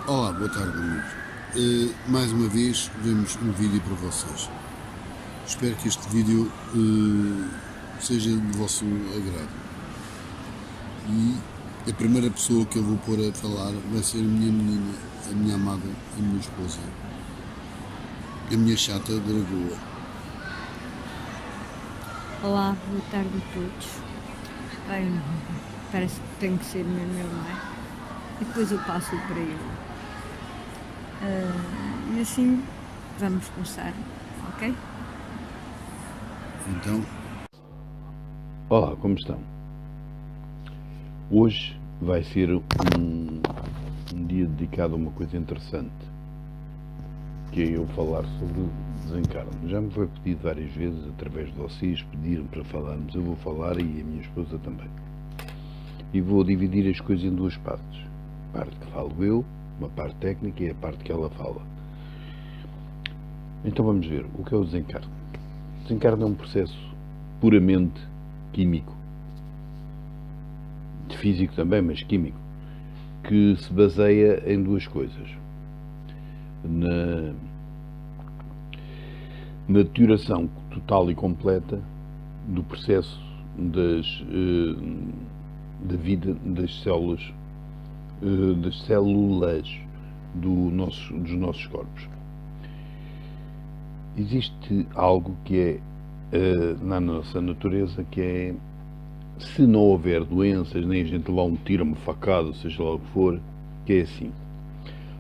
Olá, boa tarde, amigos. Mais uma vez vemos um vídeo para vocês. Espero que este vídeo seja de vosso agrado. E a primeira pessoa que eu vou pôr a falar vai ser a minha menina, a minha amada, a minha esposa, a minha chata dragoa. Olá, boa tarde a todos. Bem, parece que tem que ser mesmo eu, não é? E depois eu passo para ele. E assim vamos começar, ok? Então, Olá, como estão? Hoje vai ser um dia dedicado a uma coisa interessante, que é eu falar sobre o desencarno. Já me foi pedido várias vezes, através de vocês, pediram para falarmos. Eu vou falar e a minha esposa também. E vou dividir as coisas em duas partes. A parte que falo eu, uma parte técnica, e a parte que ela fala. Então vamos ver, o que é o desencarno? O desencarno é um processo puramente químico, de físico também, mas químico, que se baseia em duas coisas. Na deterioração total e completa do processo da vida das células dos nossos corpos. Existe algo que é na nossa natureza, que é, se não houver doenças, nem a gente levar um tiro, uma facada, seja lá o que for, que é assim.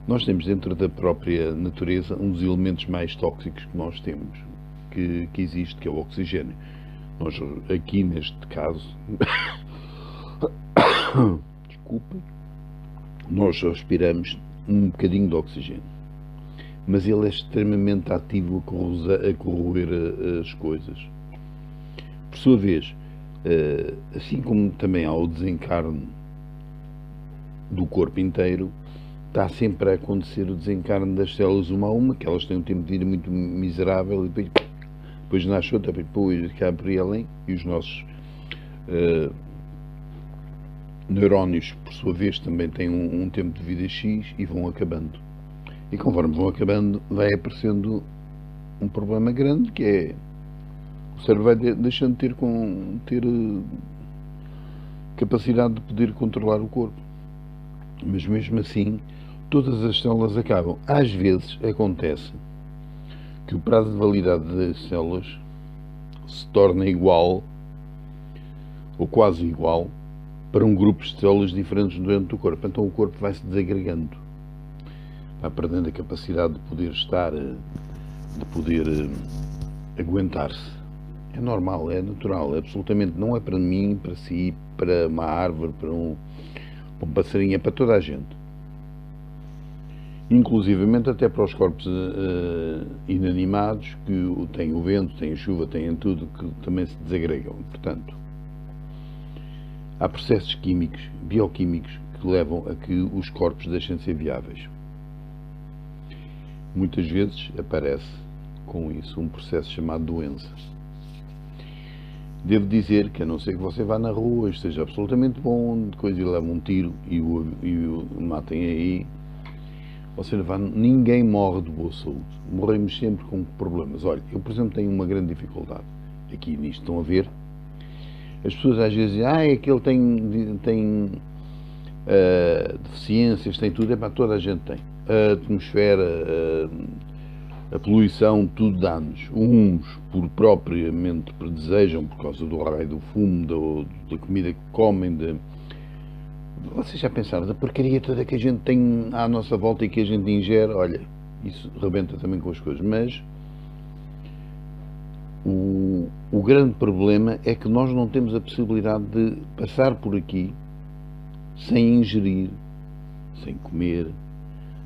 Nós temos dentro da própria natureza um dos elementos mais tóxicos que nós temos, que existe, que é o oxigênio. Nós, aqui neste caso, desculpem, nós respiramos um bocadinho de oxigênio, mas ele é extremamente ativo a corroer as coisas. Por sua vez, assim como também há o desencarne do corpo inteiro, está sempre a acontecer o desencarne das células uma a uma, que elas têm um tempo de vida muito miserável, e depois nasce outra, depois cá por aí além, e os nossos neurónios, por sua vez, também têm um tempo de vida X e vão acabando. E conforme vão acabando, vai aparecendo um problema grande, que é o cérebro vai deixando de ter capacidade de poder controlar o corpo. Mas mesmo assim, todas as células acabam. Às vezes acontece que o prazo de validade das células se torna igual, ou quase igual, para um grupo de células diferentes dentro do corpo. Então o corpo vai se desagregando, vai perdendo a capacidade de poder estar, de poder aguentar-se. É normal, é natural, absolutamente. Não é para mim, para si, para uma árvore, para um passarinho, é para toda a gente. Inclusivamente até para os corpos inanimados, que têm o vento, têm a chuva, têm tudo, que também se desagregam. Portanto, há processos químicos, bioquímicos, que levam a que os corpos deixem de ser viáveis. Muitas vezes aparece com isso um processo chamado doença. Devo dizer que, a não ser que você vá na rua e esteja absolutamente bom, depois e leva um tiro e o matem aí, você não vai, ninguém morre de boa saúde. Morremos sempre com problemas. Olha, eu, por exemplo, tenho uma grande dificuldade aqui nisto. Estão a ver? As pessoas às vezes dizem, é que ele tem deficiências, tem tudo. É para toda a gente tem. A atmosfera, a poluição, tudo dá-nos. Uns, propriamente, desejam, por causa do raio do fumo, da comida que comem, Vocês já pensaram da porcaria toda que a gente tem à nossa volta e que a gente ingere? Olha, isso rebenta também com as coisas. Mas o grande problema é que nós não temos a possibilidade de passar por aqui sem ingerir, sem comer,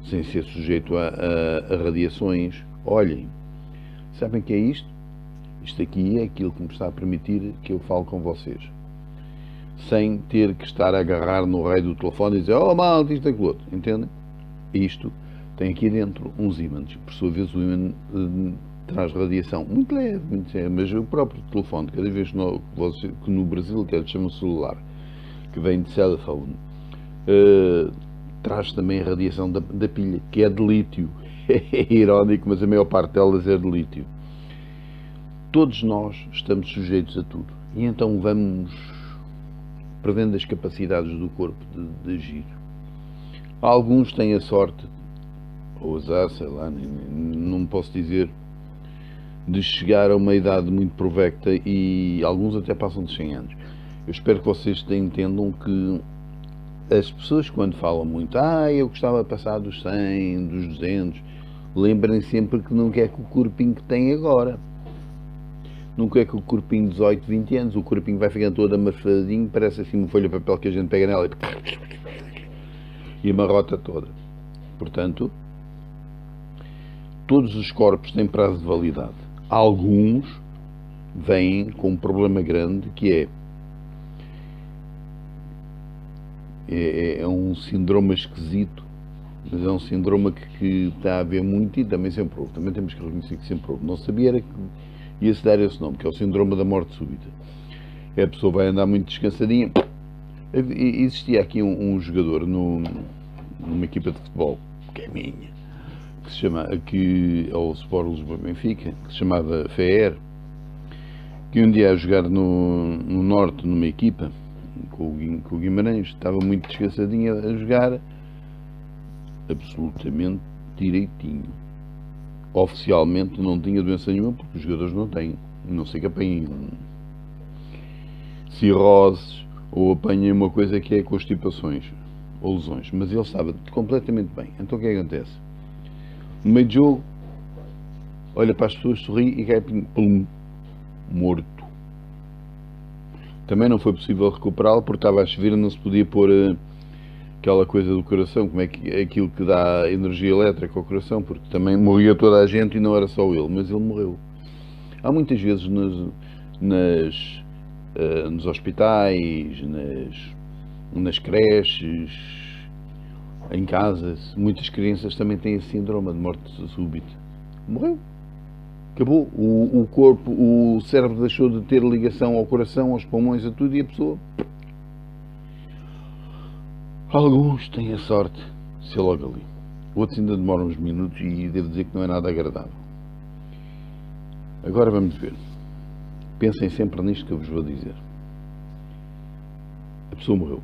sem ser sujeito a radiações. Olhem, sabem o que é isto? Isto aqui é aquilo que me está a permitir que eu fale com vocês, sem ter que estar a agarrar no raio do telefone e dizer, oh malta, isto é aquilo outro, entendem? Isto tem aqui dentro uns ímãs, por sua vez o ímã traz radiação muito leve, mas o próprio telefone, cada vez que no Brasil, que ele chama celular, que vem de cell phone, traz também a radiação da pilha, que é de lítio. É irónico, mas a maior parte delas é de lítio. Todos nós estamos sujeitos a tudo. E então vamos perdendo as capacidades do corpo de agir. Alguns têm a sorte, ou azar, sei lá, não posso dizer, de chegar a uma idade muito provecta, e alguns até passam de 100 anos. Eu espero que vocês entendam que as pessoas, quando falam muito, eu gostava de passar dos 100, dos 200, lembrem sempre que não é com o corpinho que tem agora. Nunca é com o corpinho de 18, 20 anos. O corpinho vai ficando todo amarfadinho, parece assim uma folha de papel que a gente pega nela e amarrota toda. Portanto, todos os corpos têm prazo de validade. Alguns vêm com um problema grande, que é um síndrome esquisito, mas é um síndrome que está a haver muito, e também sempre houve. Também temos que reconhecer que sempre houve. Não sabia era que ia-se dar esse nome, que é o síndrome da morte súbita. A pessoa vai andar muito descansadinha. Existia aqui um jogador numa equipa de futebol, que é minha, que é o Sport Lisboa Benfica, que se chamava Fer, que um dia a jogar no Norte, numa equipa, com o Guimarães, estava muito descansadinho a jogar, absolutamente direitinho. Oficialmente não tinha doença nenhuma, porque os jogadores não têm, não sei que apanhem cirroses ou apanhem uma coisa que é constipações ou lesões, mas ele estava completamente bem. Então o que acontece? No meio de jogo, olha para as pessoas, sorri e cai, pum, morto. Também não foi possível recuperá-lo porque estava a chover e não se podia pôr aquela coisa do coração, como é que aquilo que dá energia elétrica ao coração, porque também morria toda a gente e não era só ele, mas ele morreu. Há muitas vezes nos hospitais, nas creches, em casa, muitas crianças também têm esse síndrome de morte súbita. Morreu. Acabou. O corpo, o cérebro deixou de ter ligação ao coração, aos pulmões, a tudo, e a pessoa... Alguns têm a sorte de ser logo ali. Outros ainda demoram uns minutos e devo dizer que não é nada agradável. Agora vamos ver. Pensem sempre nisto que eu vos vou dizer. A pessoa morreu.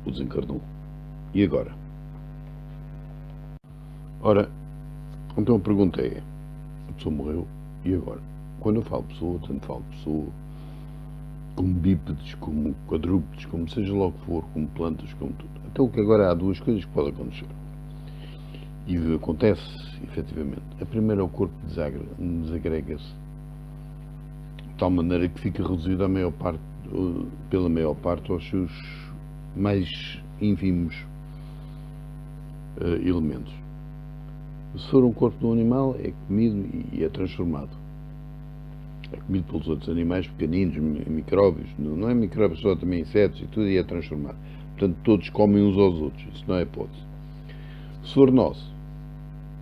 O desencarnou. E agora? Ora, então a pergunta é: a pessoa morreu, e agora? Quando eu falo pessoa, tanto falo pessoa, como bípedes, como quadrúpedes, como seja lá o que for, como plantas, como tudo. Então, que agora há duas coisas que podem acontecer. E acontece, efetivamente. A primeira é o corpo desagrega-se de tal maneira que fica reduzido pela maior parte aos seus mais ínfimos elementos. Se for um corpo de um animal, é comido e é transformado. É comido pelos outros animais pequeninos, micróbios. Não é micróbios, só também insetos e tudo, e é transformado. Portanto, todos comem uns aos outros. Isso não é hipótese. Se for nosso,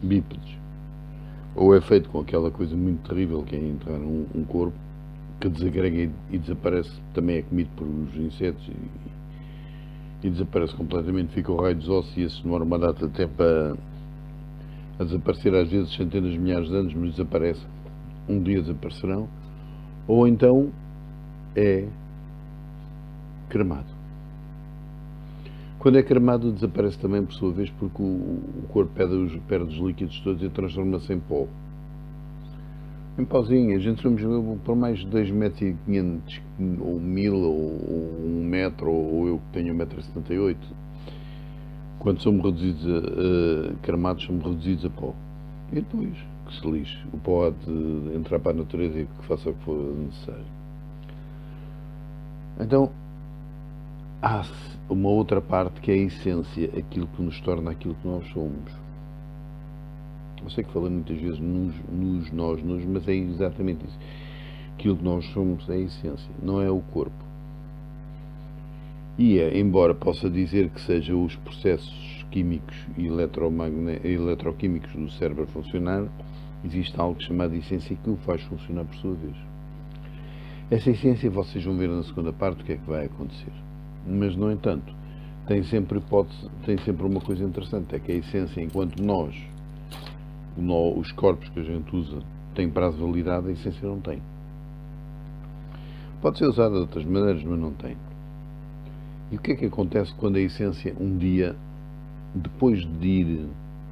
bípedes, ou é feito com aquela coisa muito terrível que é entrar um corpo que desagrega e desaparece, também é comido por os insetos e desaparece completamente, fica o raio dos ossos, e esse demora uma data até para a desaparecer, às vezes centenas de milhares de anos, mas desaparece. Um dia desaparecerão. Ou então é cremado. Quando é cremado, desaparece também por sua vez, porque o corpo perde os líquidos todos e transforma-se em pó. Em pauzinho. A gente somos por mais de 2,5 metros, ou 1000, ou 1 metro, ou eu que tenho 1,78 m. Quando somos reduzidos cremados, somos reduzidos a pó. E depois, que se lixe. O pó há de entrar para a natureza e que faça o que for necessário. Então, há uma outra parte que é a essência, aquilo que nos torna aquilo que nós somos. Eu sei que falei muitas vezes nós, mas é exatamente isso. Aquilo que nós somos é a essência, não é o corpo. E embora possa dizer que sejam os processos químicos e eletroquímicos do cérebro a funcionar, existe algo chamado essência que o faz funcionar por sua vez. Essa essência vocês vão ver na segunda parte o que é que vai acontecer. Mas, no entanto, tem sempre uma coisa interessante, é que a essência, enquanto os corpos que a gente usa têm prazo de validade, a essência não tem. Pode ser usada de outras maneiras, mas não tem. E o que é que acontece quando a essência, um dia, depois de ir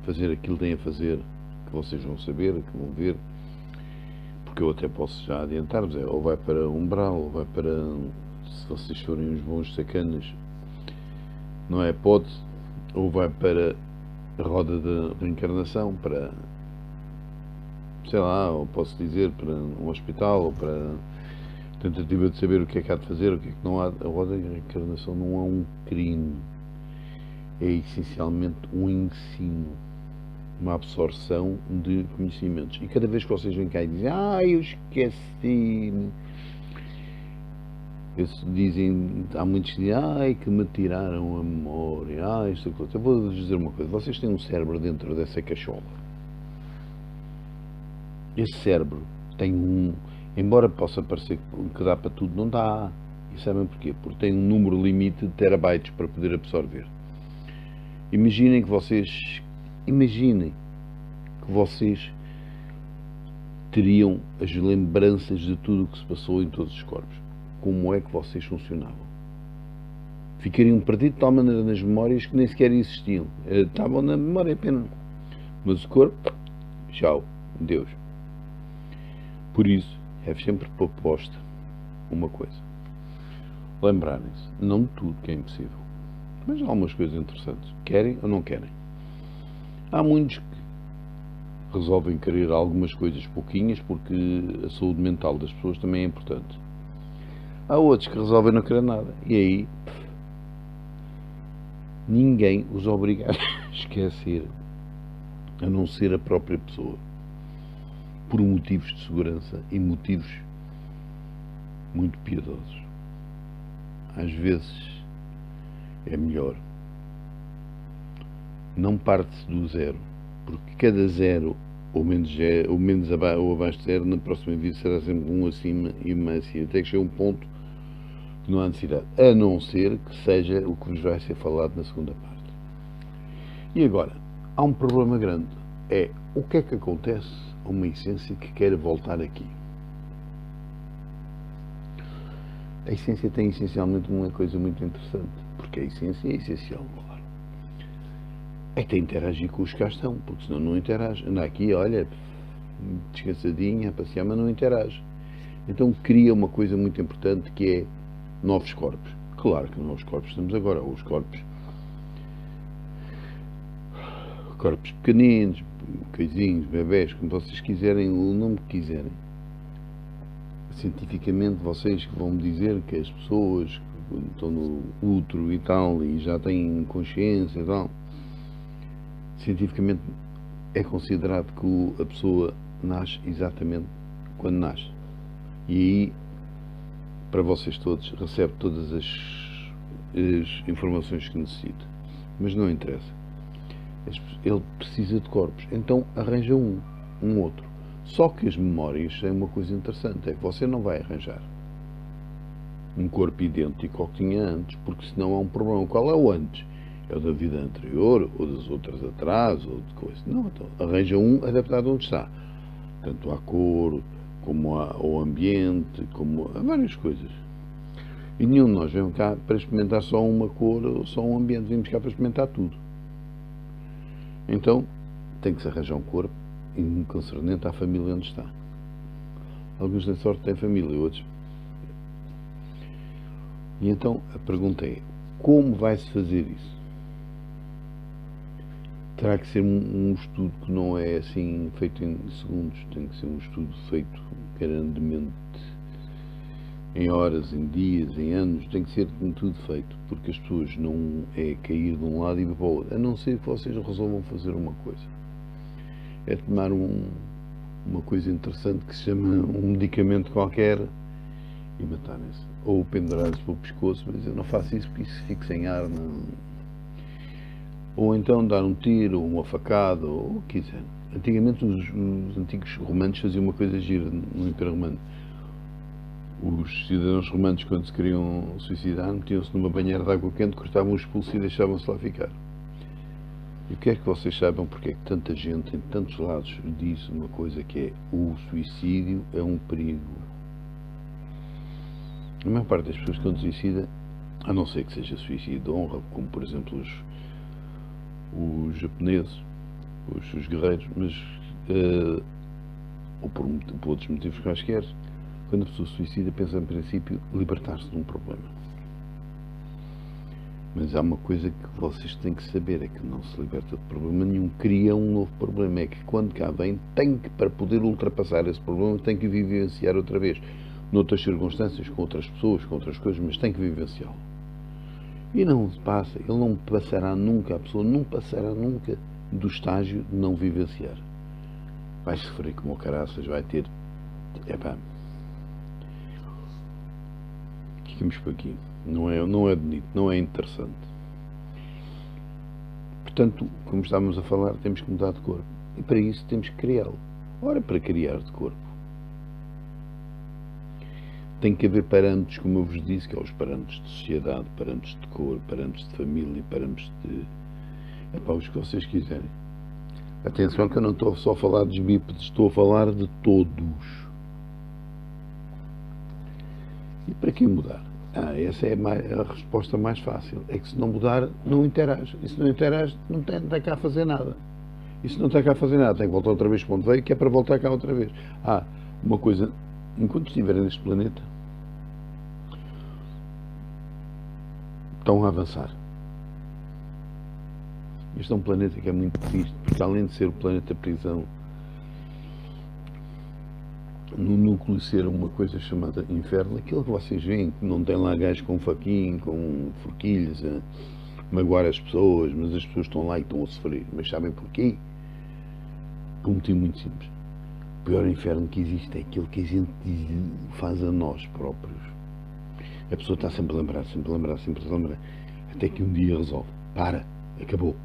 fazer aquilo que tem a fazer, que vocês vão saber, que vão ver, porque eu até posso já adiantar-vos, ou vai para umbral, ou vai para, se vocês forem uns bons sacanas, não é pode, ou vai para a roda da reencarnação, para, sei lá, ou posso dizer, para um hospital, ou para tentativa de saber o que é que há de fazer, o que é que não há. A roda da reencarnação não é um crime, é essencialmente um ensino, uma absorção de conhecimentos. E cada vez que vocês vêm cá e dizem, eu esqueci-me, dizem, há muitos que dizem, que me tiraram a memória, isto é coisa. Eu vou-vos dizer uma coisa, vocês têm um cérebro dentro dessa cachola. Esse cérebro tem embora possa parecer que dá para tudo, não dá. E sabem porquê? Porque tem um número limite de terabytes para poder absorver. Imaginem que vocês teriam as lembranças de tudo o que se passou em todos os corpos. Como é que vocês funcionavam? Ficariam perdidos de tal maneira nas memórias que nem sequer existiam. Estavam na memória apenas. Mas o corpo, tchau, Deus. Por isso, é sempre proposta uma coisa. Lembrarem-se, não de tudo que é impossível, mas há algumas coisas interessantes. Querem ou não querem? Há muitos que resolvem querer algumas coisas pouquinhas porque a saúde mental das pessoas também é importante. Há outros que resolvem não querer nada. E aí, ninguém os obriga a esquecer, a não ser a própria pessoa. Por motivos de segurança e motivos muito piedosos. Às vezes é melhor. Não parte-se do zero, porque cada zero, ou abaixo de zero, na próxima vida será sempre um acima e mais acima. Até que chega um ponto que não há necessidade, a não ser que seja o que vos vai ser falado na segunda parte. E agora, há um problema grande. O que é que acontece a uma essência que queira voltar aqui? A essência tem essencialmente uma coisa muito interessante, porque a essência é essencial, claro. É que interagir com os que cá estão, porque senão não interage. Anda aqui, olha, descansadinha, a passear, mas não interage. Então cria uma coisa muito importante que é novos corpos. Claro que novos corpos estamos agora, os corpos pequeninos, coisinhos, bebés, como vocês quiserem, o nome que quiserem. Cientificamente, vocês que vão me dizer que as pessoas que estão no útero e tal, e já têm consciência e tal, cientificamente é considerado que a pessoa nasce exatamente quando nasce. E aí, para vocês todos, recebe todas as informações que necessita. Mas não interessa. Ele precisa de corpos, então arranja um outro. Só que as memórias têm uma coisa interessante, é que você não vai arranjar um corpo idêntico ao que tinha antes, porque senão há um problema. Qual é o antes? É o da vida anterior, ou das outras atrás, ou de coisa. Não, então arranja um adaptado onde está. Tanto à cor, como ao ambiente, como a várias coisas. E nenhum de nós vem cá para experimentar só uma cor ou só um ambiente, vimos cá para experimentar tudo. Então, tem que se arranjar um corpo e concernente à família onde está. Alguns têm sorte, têm família, outros. E então, a pergunta é, como vai-se fazer isso? Terá que ser um estudo que não é assim feito em segundos, tem que ser um estudo feito grandemente em horas, em dias, em anos, tem que ser tudo feito, porque as pessoas não é cair de um lado e para o outro, a não ser que vocês resolvam fazer uma coisa. É tomar uma coisa interessante que se chama um medicamento qualquer e matarem-se. Ou pendurarem-se pelo pescoço, mas eu não faço isso porque isso fica sem ar. Não. Ou então dar um tiro, ou uma facada, ou o que quiser. Antigamente os antigos romanos faziam uma coisa gira no Império Romano. Os cidadãos romanos, quando se queriam suicidar, metiam-se numa banheira de água quente, cortavam os pulsos e deixavam-se lá ficar. E o que é que vocês sabem porque é que tanta gente, em tantos lados, diz uma coisa que é: o suicídio é um perigo. A maior parte das pessoas que quando suicida, a não ser que seja suicídio de honra, como por exemplo os japoneses, os guerreiros, mas ou por outros motivos quaisquer, quando a pessoa se suicida, pensa em princípio libertar-se de um problema. Mas há uma coisa que vocês têm que saber, é que não se liberta de problema nenhum, cria um novo problema. É que quando cá vem, tem que, para poder ultrapassar esse problema, tem que vivenciar outra vez, noutras circunstâncias, com outras pessoas, com outras coisas, mas tem que vivenciá-lo. E não se passa, ele não passará nunca, a pessoa não passará nunca do estágio de não vivenciar. Vai sofrer como o caraças, vai ter... Epá, ficamos por aqui. Não é bonito, não é interessante. Portanto, como estávamos a falar, temos que mudar de corpo. E para isso temos que criá-lo. Ora, para criar de corpo, tem que haver parâmetros, como eu vos disse, que são os parâmetros de sociedade, parâmetros de cor, parâmetros de família, parâmetros de... Epá, os que vocês quiserem. Atenção que eu não estou só a falar dos bípedes, estou a falar de todos. E para que mudar? Essa é a resposta mais fácil. É que se não mudar, não interage. E se não interage, não tem cá a fazer nada. E se não tem cá a fazer nada, tem que voltar outra vez para onde veio, que é para voltar cá outra vez. Uma coisa, enquanto estiverem neste planeta, estão a avançar. Este é um planeta que é muito triste, porque além de ser o planeta prisão, no núcleo ser uma coisa chamada inferno, aquilo que vocês veem, que não tem lá gajos com faquinho, com forquilhas, a magoar as pessoas, mas as pessoas estão lá e estão a sofrer. Mas sabem porquê? Por um motivo muito simples. O pior inferno que existe é aquilo que a gente faz a nós próprios. A pessoa está sempre a lembrar, sempre a lembrar, sempre a lembrar, até que um dia resolve. Acabou.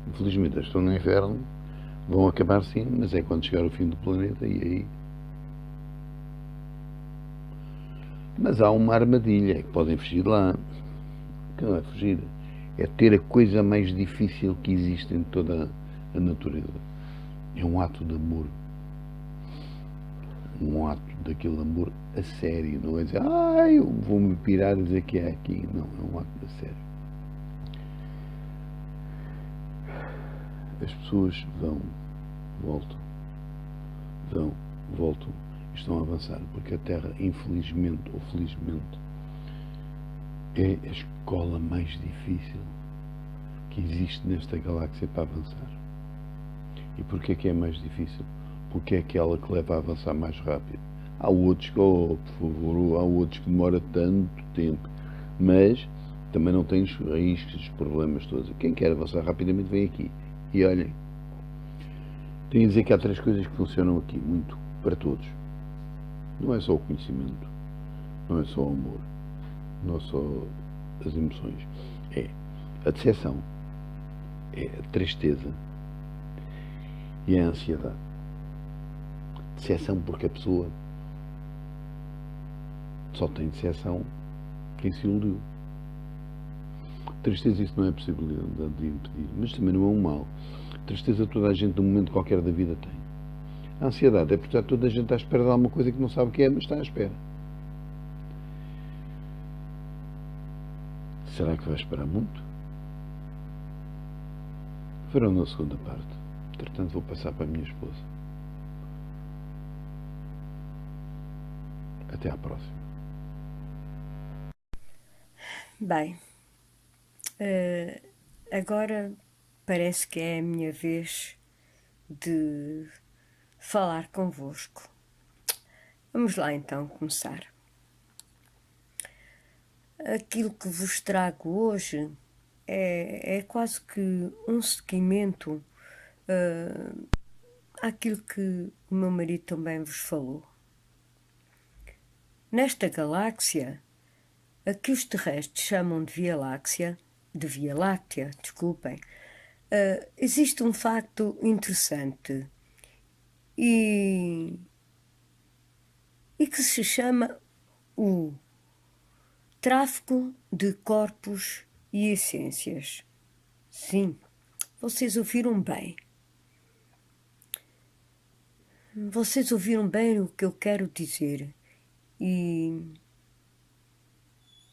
Infelizmente, eles estão no inferno, vão acabar sim, mas é quando chegar o fim do planeta e aí... Mas há uma armadilha, que podem fugir de lá. Que não é fugir, é ter a coisa mais difícil que existe em toda a natureza. É um ato de amor. Um ato daquele amor a sério. Não é dizer, eu vou-me pirar e dizer que é aqui. Não, é um ato a sério. As pessoas voltam, e estão a avançar, porque a Terra, infelizmente ou felizmente, é a escola mais difícil que existe nesta galáxia para avançar. E porquê que é mais difícil? Porque é aquela que leva a avançar mais rápido. Há outros que, por favor, há outros que demora tanto tempo, mas também não tem os riscos, os problemas todos. Quem quer avançar rapidamente vem aqui. E olhem, tenho a dizer que há 3 coisas que funcionam aqui, muito, para todos. Não é só o conhecimento, não é só o amor, não é só as emoções. É a decepção, é a tristeza e a ansiedade. Decepção porque a pessoa só tem decepção quem se iludiu. Tristeza, isso não é possível de impedir, mas também não é um mal. Tristeza toda a gente num momento qualquer da vida tem. A ansiedade é porque está toda a gente à espera de alguma coisa que não sabe o que é, mas está à espera. Será que vai esperar muito? Verão na segunda parte. Entretanto, vou passar para a minha esposa. Até à próxima. Bem, agora parece que é a minha vez de falar convosco. Vamos lá então começar. Aquilo que vos trago hoje é quase que um seguimento àquilo que o meu marido também vos falou. Nesta galáxia, a que os terrestres chamam de Via Láctea, desculpem, existe um facto interessante e que se chama o tráfico de corpos e essências. Sim, vocês ouviram bem. Vocês ouviram bem o que eu quero dizer. E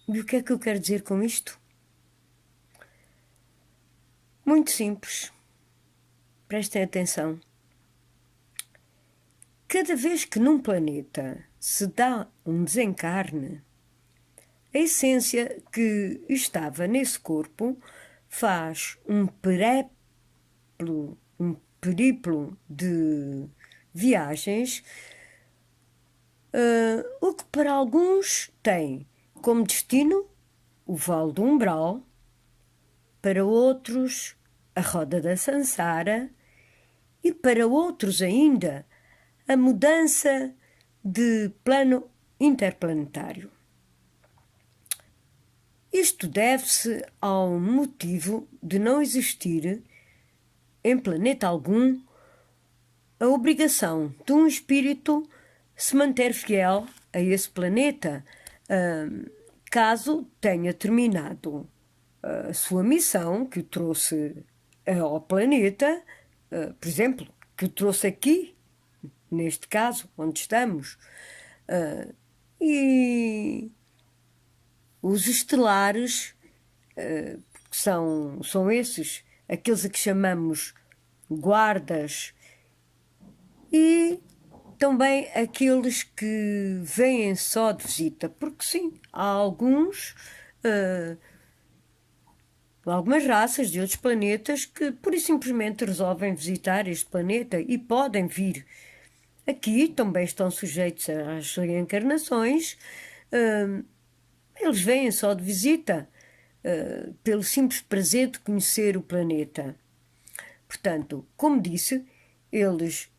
o que é que eu quero dizer com isto? Muito simples. Prestem atenção. Cada vez que num planeta se dá um desencarne, a essência que estava nesse corpo faz um periplo de viagens, o que para alguns tem como destino o Vale do Umbral, para outros a Roda da Sansara e para outros ainda a mudança de plano interplanetário. Isto deve-se ao motivo de não existir, em planeta algum, a obrigação de um espírito se manter fiel a esse planeta, caso tenha terminado a sua missão que o trouxe ao planeta, por exemplo, que o trouxe aqui, neste caso, onde estamos, e os estelares, são esses, aqueles a que chamamos guardas, e também aqueles que vêm só de visita, porque sim, há algumas raças de outros planetas que pura e simplesmente resolvem visitar este planeta e podem vir. Aqui também estão sujeitos às reencarnações. Eles vêm só de visita, pelo simples prazer de conhecer o planeta. Portanto, como disse, eles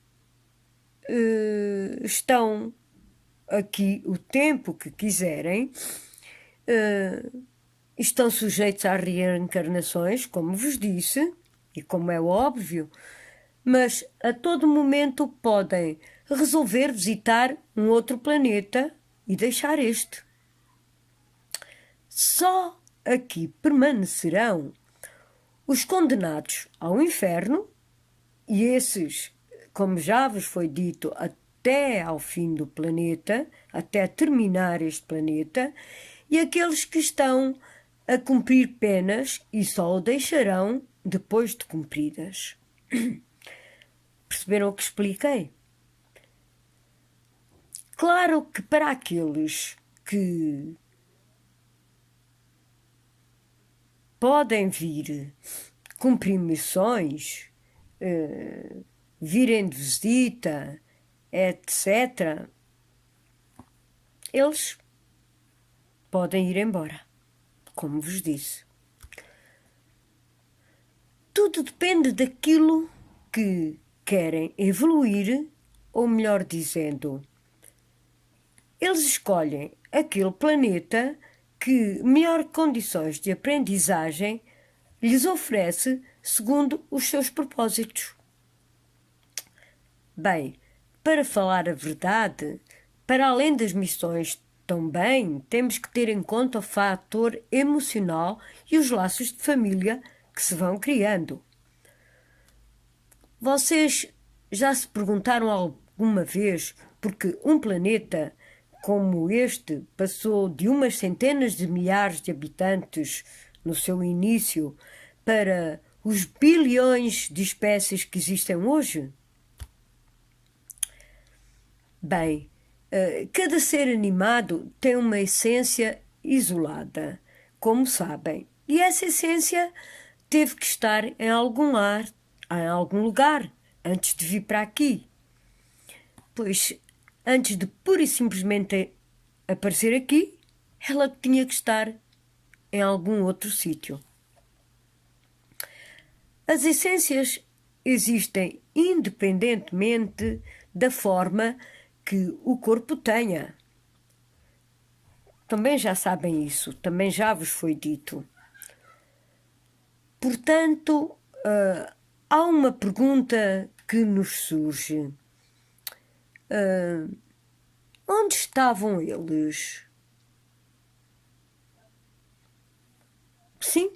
estão aqui o tempo que quiserem, estão sujeitos às reencarnações, como vos disse, e como é óbvio, mas a todo momento podem resolver visitar um outro planeta e deixar este. Só aqui permanecerão os condenados ao inferno, e esses, como já vos foi dito, até ao fim do planeta, até terminar este planeta, e aqueles que estão a cumprir penas e só o deixarão depois de cumpridas. Perceberam o que expliquei? Claro que para aqueles que podem vir cumprir missões, virem de visita, etc., eles podem ir embora, como vos disse. Tudo depende daquilo que querem evoluir, ou melhor dizendo, eles escolhem aquele planeta que melhor condições de aprendizagem lhes oferece segundo os seus propósitos. Bem, para falar a verdade, para além das missões, também temos que ter em conta o fator emocional e os laços de família que se vão criando. Vocês já se perguntaram alguma vez porque um planeta como este passou de umas centenas de milhares de habitantes no seu início para os bilhões de espécies que existem hoje? Bem, cada ser animado tem uma essência isolada, como sabem, e essa essência teve que estar em algum lugar antes de vir para aqui. Pois, antes de pura e simplesmente aparecer aqui, ela tinha que estar em algum outro sítio. As essências existem independentemente da forma que o corpo tenha. Também já sabem isso, também já vos foi dito. Portanto, há uma pergunta que nos surge. Onde estavam eles sim,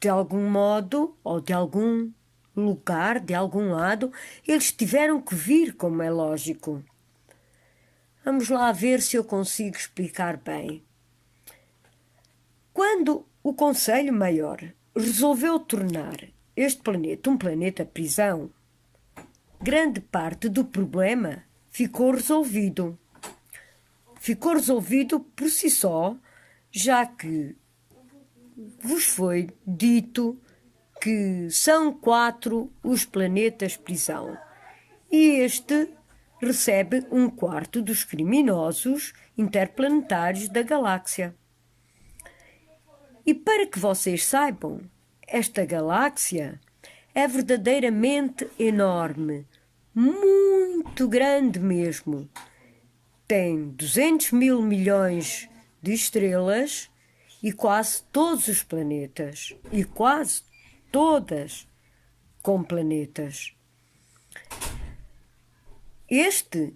de algum modo, ou de algum lugar, de algum lado, eles tiveram que vir, como é lógico. Vamos lá ver se eu consigo explicar bem. Quando o Conselho Maior resolveu tornar este planeta um planeta prisão, grande parte do problema ficou resolvido. Ficou resolvido por si só, já que vos foi dito que são 4 os planetas prisão e este recebe 1/4 dos criminosos interplanetários da galáxia. E para que vocês saibam, esta galáxia é verdadeiramente enorme, muito grande mesmo. Tem 200 mil milhões de estrelas e quase todos os planetas, e quase todas com planetas. Este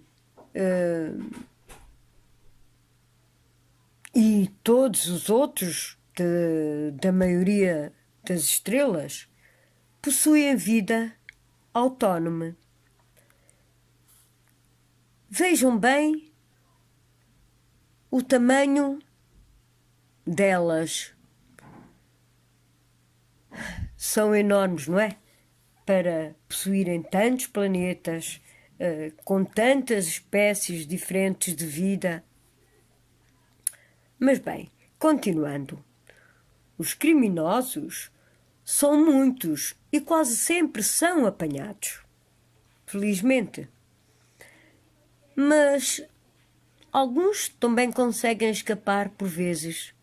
e todos os outros da maioria das estrelas possuem vida autónoma. Vejam bem o tamanho delas. São enormes, não é? Para possuírem tantos planetas, com tantas espécies diferentes de vida. Mas bem, continuando. Os criminosos são muitos e quase sempre são apanhados. Felizmente. Mas alguns também conseguem escapar por vezes.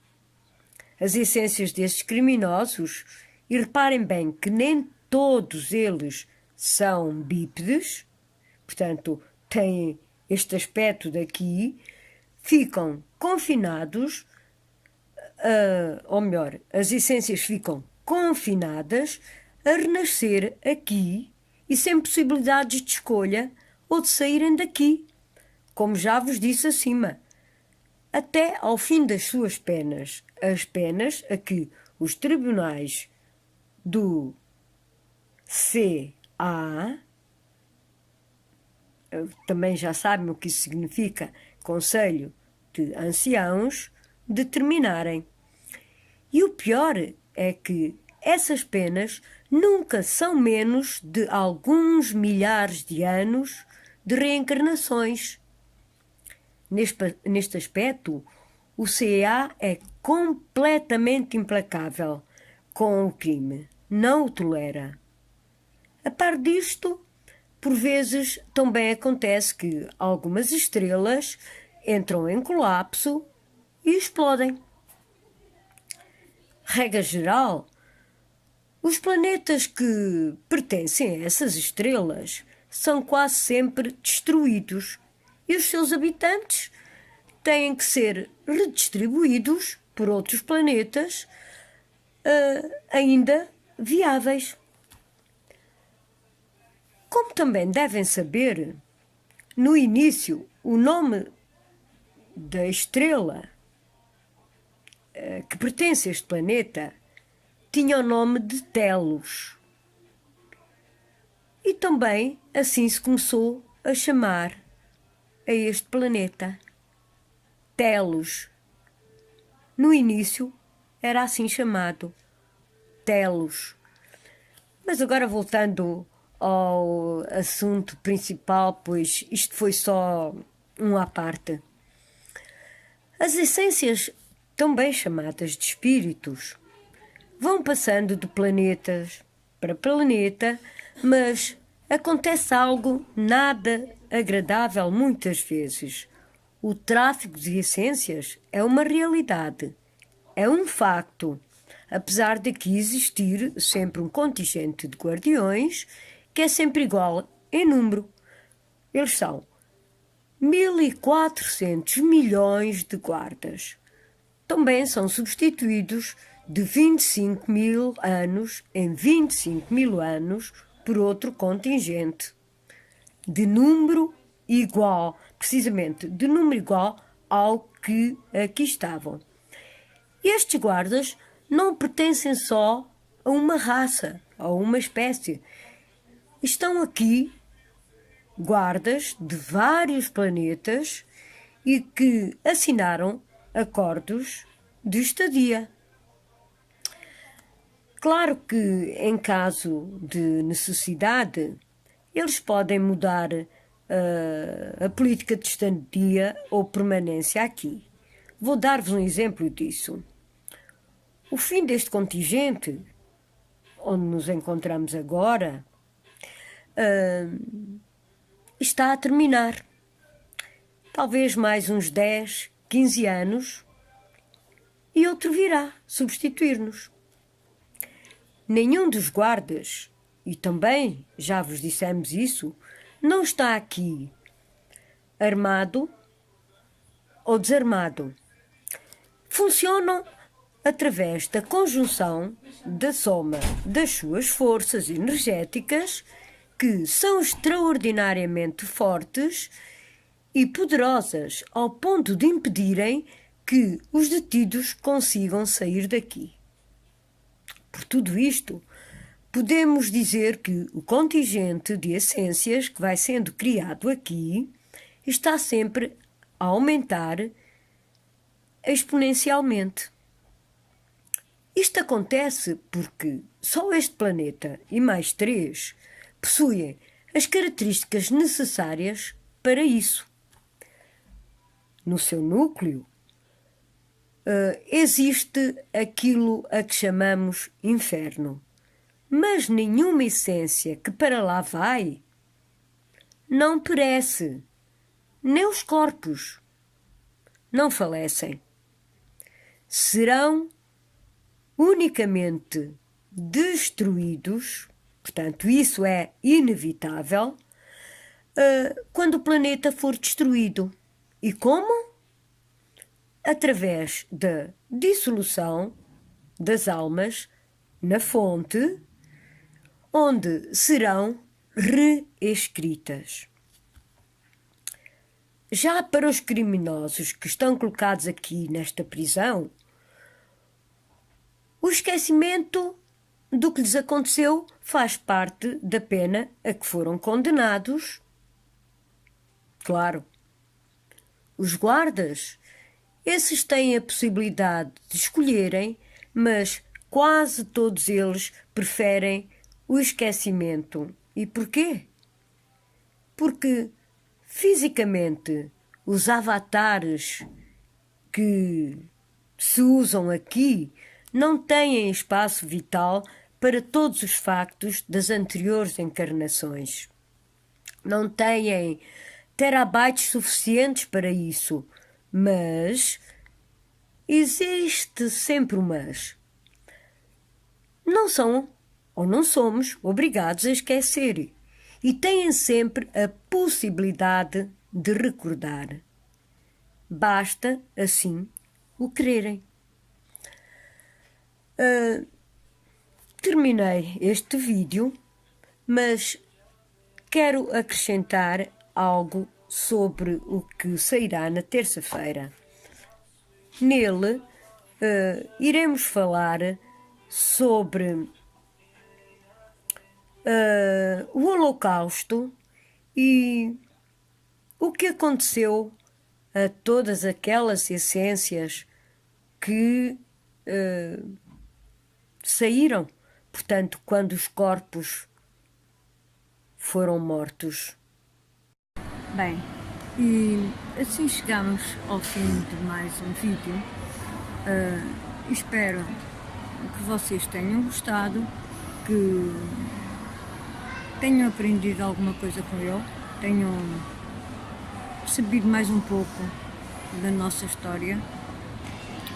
As essências desses criminosos, e reparem bem que nem todos eles são bípedes, portanto, têm este aspecto daqui, ficam confinados, ou melhor, as essências ficam confinadas a renascer aqui e sem possibilidades de escolha ou de saírem daqui, como já vos disse acima, até ao fim das suas penas, as penas a que os tribunais do CA, também já sabem o que isso significa, Conselho de Anciãos, determinarem. E o pior é que essas penas nunca são menos de alguns milhares de anos de reencarnações. Neste aspecto, o CA é completamente implacável com o crime, não o tolera. A par disto, por vezes também acontece que algumas estrelas entram em colapso e explodem. Regra geral, os planetas que pertencem a essas estrelas são quase sempre destruídos e os seus habitantes têm que ser redistribuídos por outros planetas ainda viáveis. Como também devem saber, no início o nome da estrela que pertence a este planeta tinha o nome de Telos. E também assim se começou a chamar a este planeta. Telos. No início era assim chamado. Telos. Mas agora voltando ao assunto principal, pois isto foi só à parte. As essências, também chamadas de espíritos, vão passando de planetas para planeta, mas acontece algo nada agradável muitas vezes. O tráfico de essências é uma realidade, é um facto, apesar de aqui existir sempre um contingente de guardiões que é sempre igual em número. Eles são 1.400 milhões de guardas. Também são substituídos de 25 mil anos em 25 mil anos por outro contingente, de número igual, precisamente de número igual ao que aqui estavam. Estes guardas não pertencem só a uma raça, a uma espécie. Estão aqui guardas de vários planetas e que assinaram acordos de estadia. Claro que, em caso de necessidade, eles podem mudar a política de estadia ou permanência aqui. Vou dar-vos um exemplo disso. O fim deste contingente, onde nos encontramos agora, está a terminar. Talvez mais uns 10, 15 anos e outro virá substituir-nos. Nenhum dos guardas, e também já vos dissemos isso, não está aqui armado ou desarmado. Funcionam através da conjunção da soma das suas forças energéticas, que são extraordinariamente fortes e poderosas ao ponto de impedirem que os detidos consigam sair daqui. Por tudo isto, podemos dizer que o contingente de essências que vai sendo criado aqui está sempre a aumentar exponencialmente. Isto acontece porque só este planeta e mais 3 possuem as características necessárias para isso. No seu núcleo existe aquilo a que chamamos inferno, mas nenhuma essência que para lá vai não perece, nem os corpos não falecem. Serão unicamente destruídos, portanto, isso é inevitável, quando o planeta for destruído. E como? Através da dissolução das almas na fonte, onde serão reescritas. Já para os criminosos que estão colocados aqui nesta prisão, o esquecimento do que lhes aconteceu faz parte da pena a que foram condenados. Claro, os guardas, esses têm a possibilidade de escolherem, mas quase todos eles preferem o esquecimento. E porquê? Porque, fisicamente, os avatares que se usam aqui não têm espaço vital para todos os factos das anteriores encarnações. Não têm terabytes suficientes para isso, mas existe sempre um mas. Não são ou não somos obrigados a esquecer e têm sempre a possibilidade de recordar. Basta, assim, o quererem. Terminei este vídeo, mas quero acrescentar algo sobre o que sairá na terça-feira. Nele, iremos falar sobre o Holocausto e o que aconteceu a todas aquelas essências que saíram, portanto, quando os corpos foram mortos. Bem, e assim chegamos ao fim de mais um vídeo. Espero que vocês tenham gostado, que tenham aprendido alguma coisa com ele, tenham percebido mais um pouco da nossa história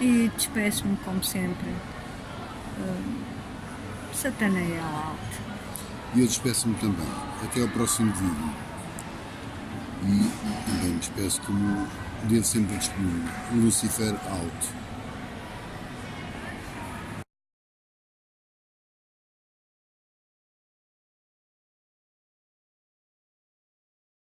e despeço-me, como sempre, Satanael alto. E eu despeço-me também. Até ao próximo vídeo. E também me despeço como devo sempre disponível. Lucifer alto.